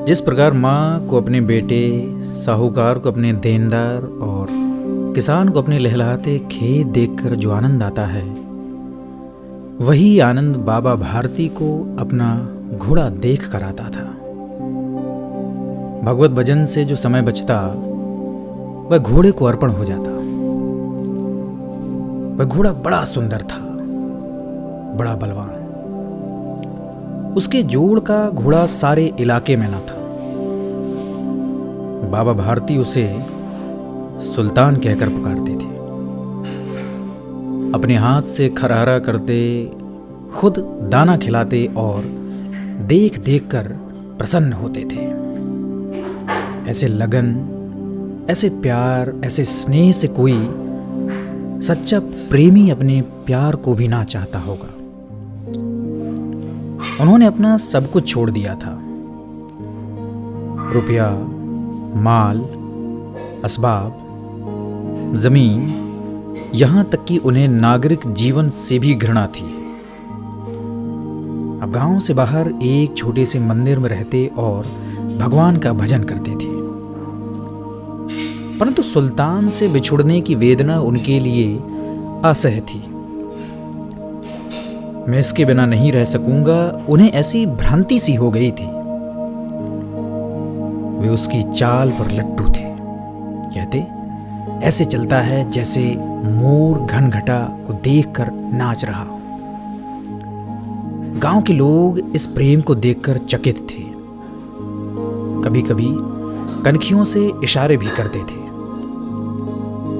जिस प्रकार माँ को अपने बेटे, साहूकार को अपने देनदार और किसान को अपने लहलहाते खेत देखकर जो आनंद आता है, वही आनंद बाबा भारती को अपना घोड़ा देख कर आता था। भगवत भजन से जो समय बचता वह घोड़े को अर्पण हो जाता। वह घोड़ा बड़ा सुंदर था, बड़ा बलवान। उसके जोड़ का घोड़ा सारे इलाके में न था। बाबा भारती उसे सुल्तान कहकर पुकारते थे। अपने हाथ से खरहरा करते, खुद दाना खिलाते और देख देख कर प्रसन्न होते थे। ऐसे लगन, ऐसे प्यार, ऐसे स्नेह से कोई सच्चा प्रेमी अपने प्यार को भी ना चाहता होगा। उन्होंने अपना सब कुछ छोड़ दिया था, रुपया, माल, असबाब, जमीन, यहां तक कि उन्हें नागरिक जीवन से भी घृणा थी। अब गांव से बाहर एक छोटे से मंदिर में रहते और भगवान का भजन करते थे। परंतु सुल्तान से बिछुड़ने की वेदना उनके लिए असह्य थी। मैं इसके बिना नहीं रह सकूंगा, उन्हें ऐसी भ्रांति सी हो गई थी। वे उसकी चाल पर लट्टू थे। कहते, ऐसे चलता है जैसे मोर घनघटा को देखकर नाच रहा। गांव के लोग इस प्रेम को देखकर चकित थे। कभी कभी कनखियों से इशारे भी करते थे,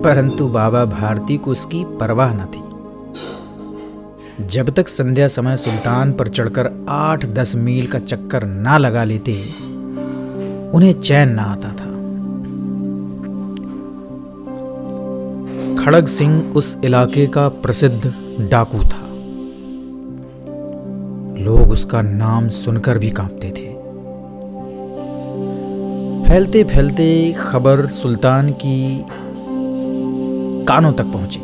परंतु बाबा भारती को उसकी परवाह न थी। जब तक संध्या समय सुल्तान पर चढ़कर 8-10 मील का चक्कर ना लगा लेते, उन्हें चैन ना आता था। खड़ग सिंह उस इलाके का प्रसिद्ध डाकू था। लोग उसका नाम सुनकर भी कांपते थे। फैलते फैलते खबर सुल्तान की कानों तक पहुंची।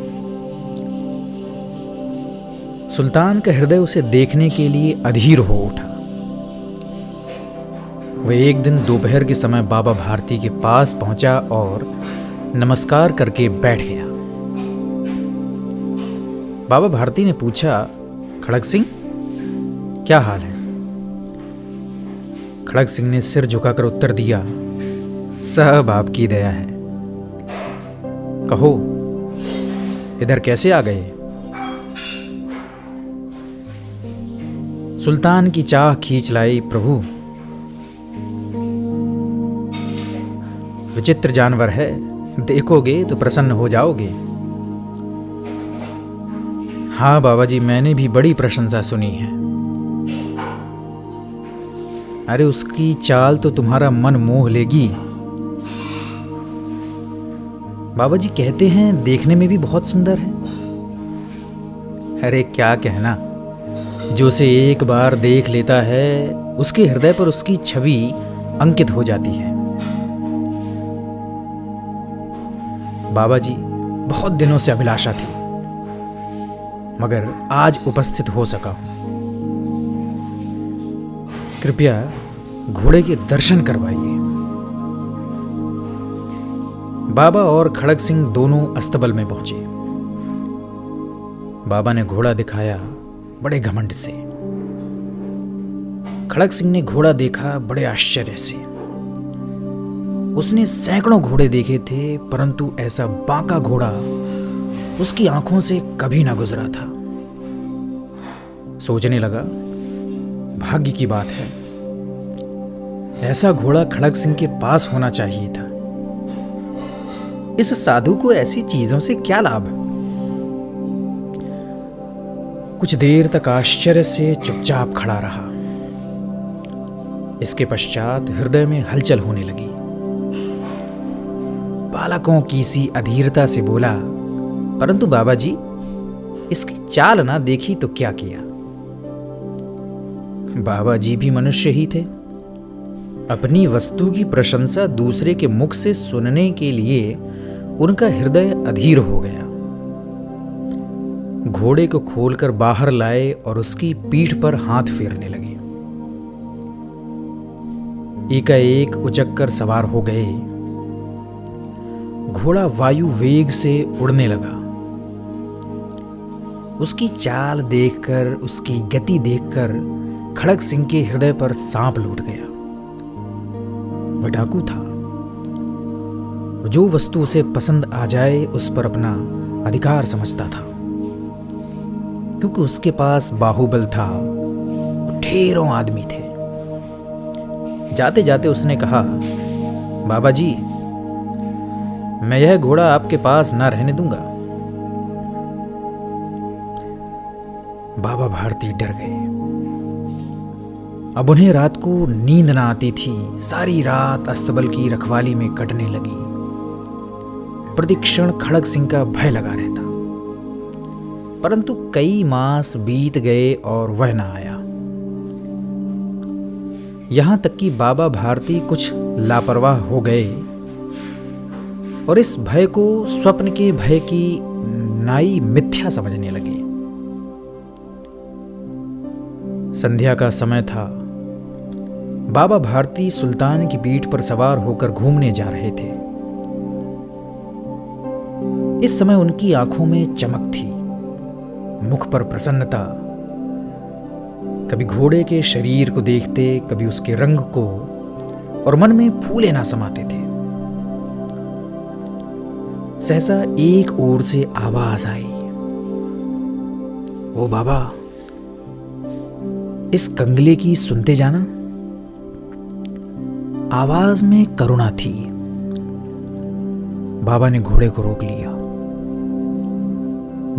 सुल्तान का हृदय उसे देखने के लिए अधीर हो उठा। वह एक दिन दोपहर के समय बाबा भारती के पास पहुंचा और नमस्कार करके बैठ गया। बाबा भारती ने पूछा, खड़ग सिंह, क्या हाल है? खड़ग सिंह ने सिर झुकाकर उत्तर दिया, सब आपकी दया है। कहो, इधर कैसे आ गए? सुल्तान की चाह खींच लाई, प्रभु, विचित्र जानवर है, देखोगे तो प्रसन्न हो जाओगे। हाँ बाबा जी, मैंने भी बड़ी प्रशंसा सुनी है। अरे उसकी चाल तो तुम्हारा मन मोह लेगी। बाबा जी कहते हैं देखने में भी बहुत सुंदर है। अरे क्या कहना, जो उसे एक बार देख लेता है उसके हृदय पर उसकी छवि अंकित हो जाती है। बाबा जी, बहुत दिनों से अभिलाषा थी, मगर आज उपस्थित हो सका हूं। कृपया घोड़े के दर्शन करवाइए। बाबा और खड़ग सिंह दोनों अस्तबल में पहुंचे। बाबा ने घोड़ा दिखाया बड़े घमंड से। खड़ग सिंह ने घोड़ा देखा बड़े आश्चर्य से। उसने सैकड़ों घोड़े देखे थे, परंतु ऐसा बांका घोड़ा उसकी आंखों से कभी ना गुजरा था। सोचने लगा, भाग्य की बात है, ऐसा घोड़ा खड़ग सिंह के पास होना चाहिए था। इस साधु को ऐसी चीजों से क्या लाभ? कुछ देर तक आश्चर्य से चुपचाप खड़ा रहा। इसके पश्चात हृदय में हलचल होने लगी। बालकों की सी अधीरता से बोला, परंतु बाबा जी, इसकी चाल ना देखी तो क्या किया? बाबा जी भी मनुष्य ही थे। अपनी वस्तु की प्रशंसा दूसरे के मुख से सुनने के लिए उनका हृदय अधीर हो गया। घोड़े को खोलकर बाहर लाए और उसकी पीठ पर हाथ फेरने लगे। एकाएक उचक्कर सवार हो गए। घोड़ा वायु वेग से उड़ने लगा। उसकी चाल देखकर, उसकी गति देखकर खड़ग सिंह के हृदय पर सांप लूट गया। वह डाकू था। जो वस्तु उसे पसंद आ जाए उस पर अपना अधिकार समझता था। क्योंकि उसके पास बाहुबल था, ढेरों आदमी थे। जाते जाते उसने कहा, बाबा जी, मैं यह घोड़ा आपके पास ना रहने दूंगा। बाबा भारती डर गए। अब उन्हें रात को नींद ना आती थी। सारी रात अस्तबल की रखवाली में कटने लगी। प्रतिक्षण खड़ग सिंह का भय लगा रहता। परंतु कई मास बीत गए और वह न आया। यहां तक कि बाबा भारती कुछ लापरवाह हो गए और इस भय को स्वप्न के भय की नाई मिथ्या समझने लगे। संध्या का समय था। बाबा भारती सुल्तान की पीठ पर सवार होकर घूमने जा रहे थे। इस समय उनकी आंखों में चमक थी, मुख पर प्रसन्नता। कभी घोड़े के शरीर को देखते, कभी उसके रंग को, और मन में फूले ना समाते थे। सहसा एक ओर से आवाज आई, ओ बाबा, इस कंगले की सुनते जाना। आवाज में करुणा थी। बाबा ने घोड़े को रोक लिया।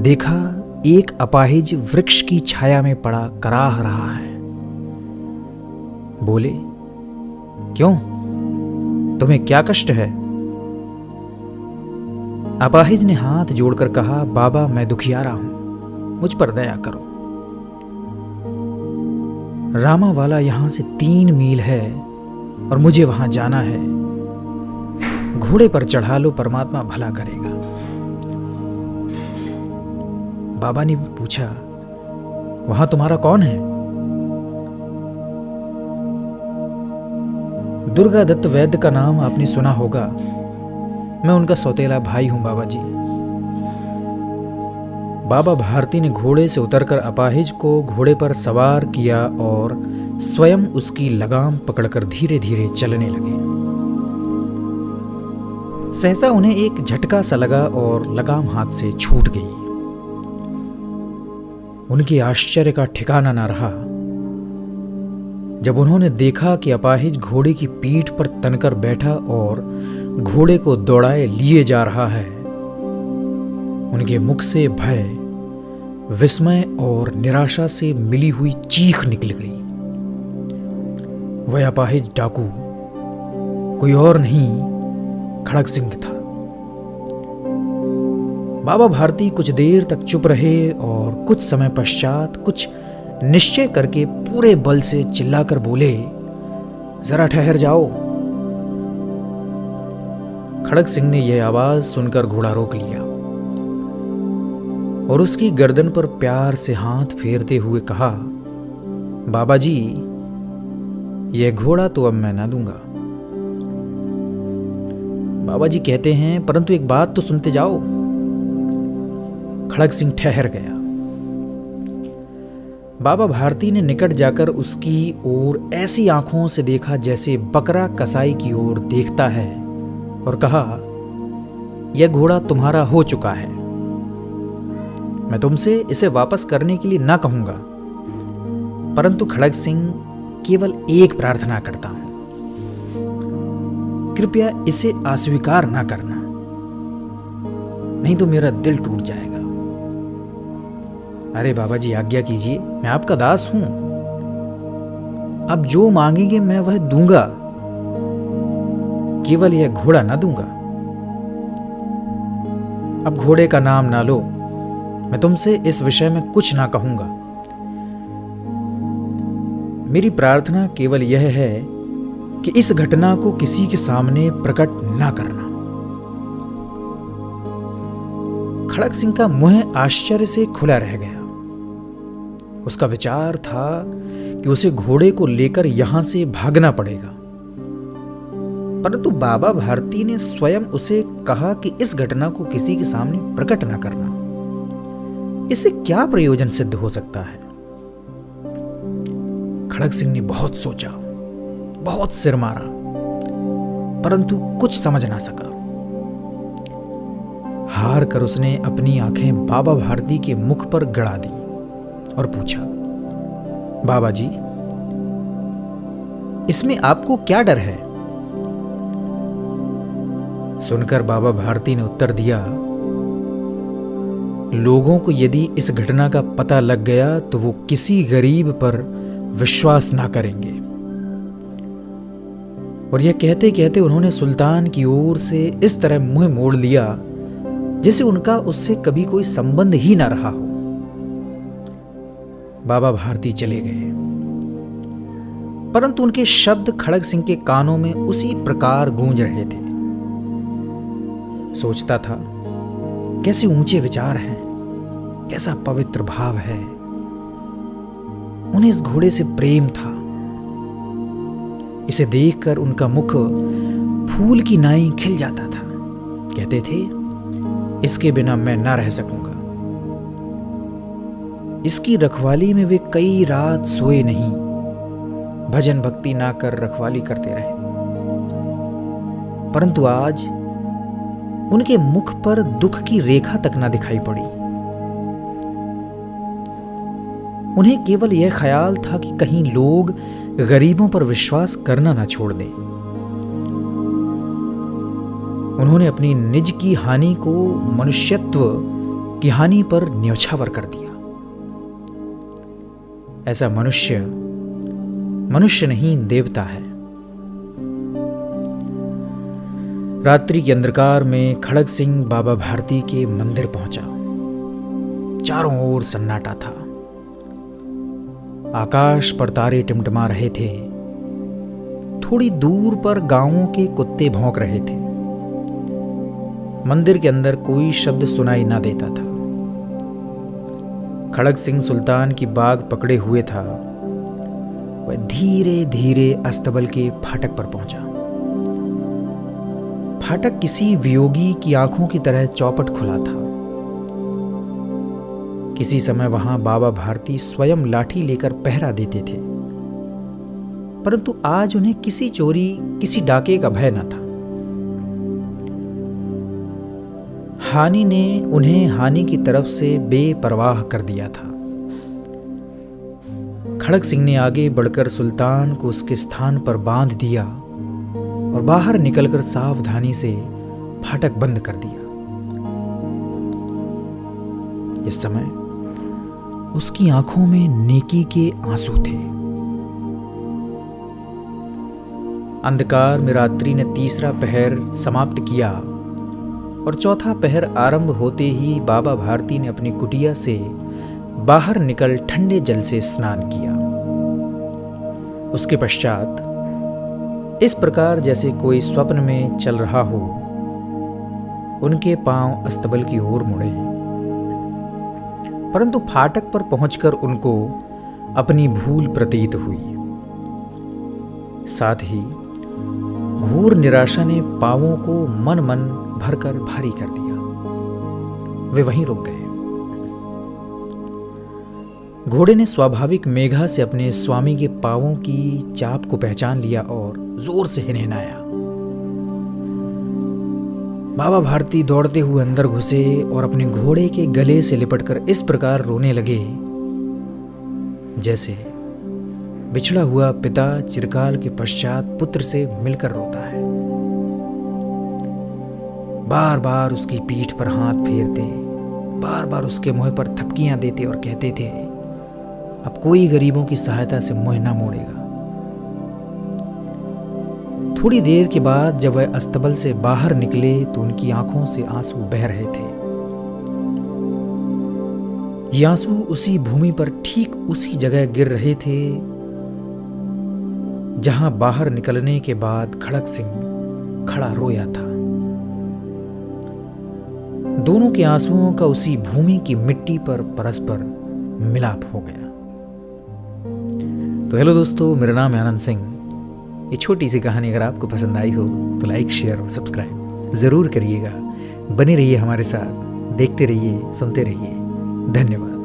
देखा एक अपाहिज वृक्ष की छाया में पड़ा कराह रहा है। बोले, क्यों, तुम्हें क्या कष्ट है? अपाहिज ने हाथ जोड़कर कहा, बाबा, मैं दुखियारा हूं, मुझ पर दया करो। रामावाला यहां से 3 मील है और मुझे वहां जाना है। घोड़े पर चढ़ा लो, परमात्मा भला करेगा। बाबा ने पूछा, वहां तुम्हारा कौन है? दुर्गा दत्त वैद्य का नाम आपने सुना होगा। मैं उनका सौतेला भाई हूं बाबा जी। बाबा भारती ने घोड़े से उतरकर अपाहिज को घोड़े पर सवार किया और स्वयं उसकी लगाम पकड़कर धीरे धीरे चलने लगे। सहसा उन्हें एक झटका सा लगा और लगाम हाथ से छूट गई। उनके आश्चर्य का ठिकाना ना रहा जब उन्होंने देखा कि अपाहिज घोड़े की पीठ पर तनकर बैठा और घोड़े को दौड़ाए लिए जा रहा है। उनके मुख से भय, विस्मय और निराशा से मिली हुई चीख निकल गई। वह अपाहिज डाकू कोई और नहीं, खड़ग सिंह था। बाबा भारती कुछ देर तक चुप रहे और कुछ समय पश्चात कुछ निश्चय करके पूरे बल से चिल्लाकर बोले, जरा ठहर जाओ। खड़ग सिंह ने यह आवाज सुनकर घोड़ा रोक लिया और उसकी गर्दन पर प्यार से हाथ फेरते हुए कहा, बाबा जी, यह घोड़ा तो अब मैं ना दूंगा। बाबा जी कहते हैं, परंतु एक बात तो सुनते जाओ। खड़ग सिंह ठहर गया। बाबा भारती ने निकट जाकर उसकी ओर ऐसी आंखों से देखा जैसे बकरा कसाई की ओर देखता है और कहा, यह घोड़ा तुम्हारा हो चुका है। मैं तुमसे इसे वापस करने के लिए ना कहूंगा, परंतु खड़ग सिंह केवल एक प्रार्थना करता हूं, कृपया इसे अस्वीकार ना करना, नहीं तो मेरा दिल टूट जाएगा। अरे बाबा जी, आज्ञा कीजिए, मैं आपका दास हूं। अब जो मांगेंगे मैं वह दूंगा, केवल यह घोड़ा ना दूंगा। अब घोड़े का नाम ना लो, मैं तुमसे इस विषय में कुछ ना कहूंगा। मेरी प्रार्थना केवल यह है कि इस घटना को किसी के सामने प्रकट ना करना। खड़ग सिंह का मुंह आश्चर्य से खुला रह गया। उसका विचार था कि उसे घोड़े को लेकर यहां से भागना पड़ेगा, परंतु बाबा भारती ने स्वयं उसे कहा कि इस घटना को किसी के सामने प्रकट न करना। इससे क्या प्रयोजन सिद्ध हो सकता है? खड़ग सिंह ने बहुत सोचा, बहुत सिर मारा, परंतु कुछ समझ ना सका। हार कर उसने अपनी आंखें बाबा भारती के मुख पर गड़ा दी और पूछा, बाबा जी, इसमें आपको क्या डर है? सुनकर बाबा भारती ने उत्तर दिया, लोगों को यदि इस घटना का पता लग गया तो वो किसी गरीब पर विश्वास ना करेंगे। और यह कहते कहते उन्होंने सुल्तान की ओर से इस तरह मुंह मोड़ लिया जैसे उनका उससे कभी कोई संबंध ही ना रहा हो। बाबा भारती चले गए, परंतु उनके शब्द खड़ग सिंह के कानों में उसी प्रकार गूंज रहे थे। सोचता था, कैसे ऊंचे विचार हैं, कैसा पवित्र भाव है। उन्हें इस घोड़े से प्रेम था। इसे देखकर उनका मुख फूल की नाई खिल जाता था। कहते थे, इसके बिना मैं ना रह सकूंगा। इसकी रखवाली में वे कई रात सोए नहीं, भजन भक्ति ना कर रखवाली करते रहे। परंतु आज उनके मुख पर दुख की रेखा तक ना दिखाई पड़ी। उन्हें केवल यह ख्याल था कि कहीं लोग गरीबों पर विश्वास करना ना छोड़ दें। उन्होंने अपनी निज की हानि को मनुष्यत्व की हानि पर न्योछावर कर दिया। ऐसा मनुष्य नहीं देवता है। रात्रि के अंधकार में खड़ग सिंह बाबा भारती के मंदिर पहुंचा। चारों ओर सन्नाटा था। आकाश पर तारे टिमटिमा रहे थे। थोड़ी दूर पर गांवों के कुत्ते भौंक रहे थे। मंदिर के अंदर कोई शब्द सुनाई ना देता था। खड़ग सिंह सुल्तान की बाग पकड़े हुए था। वह धीरे धीरे अस्तबल के फाटक पर पहुंचा। फाटक किसी वियोगी की आंखों की तरह चौपट खुला था। किसी समय वहां बाबा भारती स्वयं लाठी लेकर पहरा देते थे, परंतु आज उन्हें किसी चोरी, किसी डाके का भय न था। हानि ने उन्हें हानि की तरफ से बेपरवाह कर दिया था। खड़ग सिंह ने आगे बढ़कर सुल्तान को उसके स्थान पर बांध दिया और बाहर निकलकर सावधानी से फाटक बंद कर दिया। इस समय उसकी आंखों में नेकी के आंसू थे। अंधकार में रात्रि ने तीसरा पहर समाप्त किया और चौथा पहर आरंभ होते ही बाबा भारती ने अपनी कुटिया से बाहर निकल ठंडे जल से स्नान किया। उसके पश्चात इस प्रकार जैसे कोई स्वप्न में चल रहा हो, उनके पांव अस्तबल की ओर मुड़े, परंतु फाटक पर पहुंचकर उनको अपनी भूल प्रतीत हुई। साथ ही घोर निराशा ने पांवों को मन मन भरकर भारी कर दिया। वे वहीं रुक गए। घोड़े ने स्वाभाविक मेघा से अपने स्वामी के पांवों की चाप को पहचान लिया और जोर से हिनहिनाया। बाबा भारती दौड़ते हुए अंदर घुसे और अपने घोड़े के गले से लिपटकर इस प्रकार रोने लगे जैसे बिछड़ा हुआ पिता चिरकाल के पश्चात पुत्र से मिलकर रोता है। बार बार उसकी पीठ पर हाथ फेरते, बार बार उसके मुंह पर थपकियां देते और कहते थे, अब कोई गरीबों की सहायता से मुंह ना मोड़ेगा। थोड़ी देर के बाद जब वह अस्तबल से बाहर निकले तो उनकी आंखों से आंसू बह रहे थे। ये आंसू उसी भूमि पर ठीक उसी जगह गिर रहे थे जहां बाहर निकलने के बाद खड़ग सिंह खड़ा रोया था। दोनों के आंसुओं का उसी भूमि की मिट्टी पर परस्पर मिलाप हो गया। तो हेलो दोस्तों, मेरा नाम है आनंद सिंह। ये छोटी सी कहानी अगर आपको पसंद आई हो तो लाइक, शेयर और सब्सक्राइब ज़रूर करिएगा। बने रहिए हमारे साथ, देखते रहिए, सुनते रहिए। धन्यवाद।